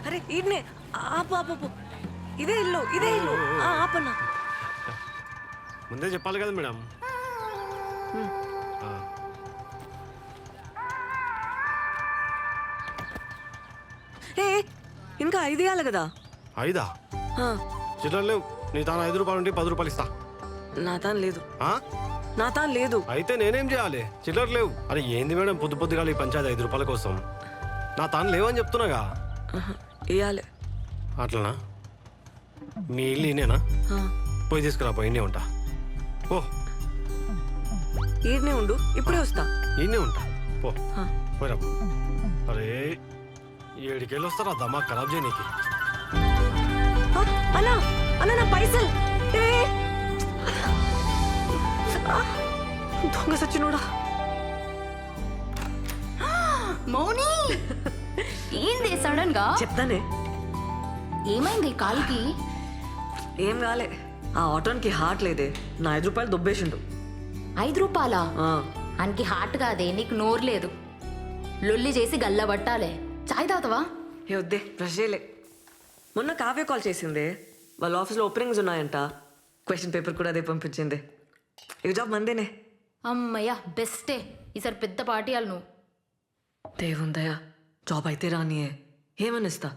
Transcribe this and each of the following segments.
అరే ఈడ్నే ఆపు ఆపు ఆపు. ఇదే ఇల్లు ఆపన్నా. ముందే చెప్పాలి కదా మేడం. ఏ ఇంకా 5 ఇవ్వాలి కదా. 5 చిల్లర లేవు. నీ తాను 5 రూపాయలు ఉంటే 10 రూపాయలు ఇస్తా. నా తాను లేదు. ఆ? నా తాను లేదు. అయితే నేనేం చేయాలి? చిల్లర లేవు. అరే ఏంది మేడం పొద్దుగా ఈ పంచాయతీ 5 రూపాయల కోసం. నా తాను లేవని చెప్తున్నాగా. ఇవ్వాలి. అట్లనా? మీ ఇల్లు ఈయనేనా? పోయి తీసుకురా, పోయి ఇన్నే ఉంటా. ఓ ఈడ్నే ఉండు, ఇప్పుడే వస్తా. ఈయనే ఉంటా పో. పోయిరా. అరే 7 వస్తారా దమా ఖరాబ్ చేయనీకి. అన్నా అన్నా నా పైసలు. దొంగ సచ్చినోడా. మౌని ఏంది సడన్ గా? చెప్తానే. ఏమైంది కాలికి? ఏం కాలే. ఆ ఆటోన్కి హార్ట్ లేదే. నా 5 రూపాయలు దొబ్బేసిండు. 5 రూపాయలా? అనికి హార్ట్ కాదే, నీకు నోరు లేదు. లొల్లి చేసి గల్ల పట్టాలే. చాయ్ తాగుతావా? ఏ వద్దే, బ్రష్ చేయలే. మొన్న కావ్య కాల్ చేసిందే. వాళ్ళ ఆఫీస్లో ఓపెనింగ్స్ ఉన్నాయంట. క్వశ్చన్ పేపర్ కూడా అదే పంపించింది. ఈ జాబ్ మందేనే. అమ్మయ్యా బెస్టే. ఈసారి పెద్ద పార్టీయాలు నువ్వు. దేవుందయ్యా, జాబ్ అయితే రానియే. ఏమనిస్తా.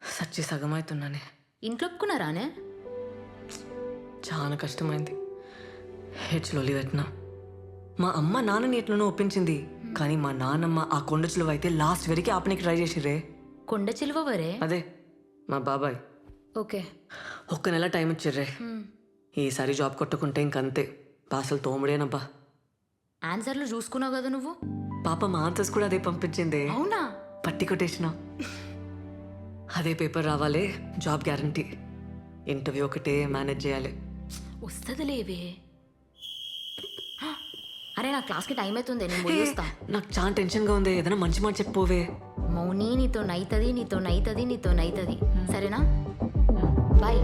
సచ్చి సగం అవుతున్నానే. ఇంట్లో ఒప్పుకున్నారానే? చాలా కష్టమైంది. హెచ్లోలి పెట్టినా. మా అమ్మ నాన్నని ఎట్లనో ఒప్పించింది. కానీ మా నాన్నమ్మ ఆ కొండ చిలువ అయితే లాస్ట్ వరకు ఆపనికి ట్రై చేసిరే. కొండ చిలువవరే? అదే మా బాబాయ్. ఓకే. 1 నెల టైం ఇచ్చిర్రే. ఈసారి జాబ్ కొట్టుకుంటే ఇంకంతే. పాసలు తోముడేనబ్బా. ఆన్సర్లు చూసుకున్నావు కదా నువ్వు. పాప మా ఆన్సర్స్ కూడా అదే పంపించింది. అవునా? పట్టి కొట్టేసిన. అదే పేపర్ రావాలి. Job guarantee. ఇంటర్వ్యూ ఒకటే మేనేజ్ చేయాలి. వస్తుందిలేవే. అరే నా క్లాస్కి టైం అవుతుంది, నేను పోయిస్తా. నాకు చాలా టెన్షన్గా ఉంది. ఏదైనా మంచి మాట చెప్పోవే. మౌని నీతో నైతది సరేనా? బాయ్.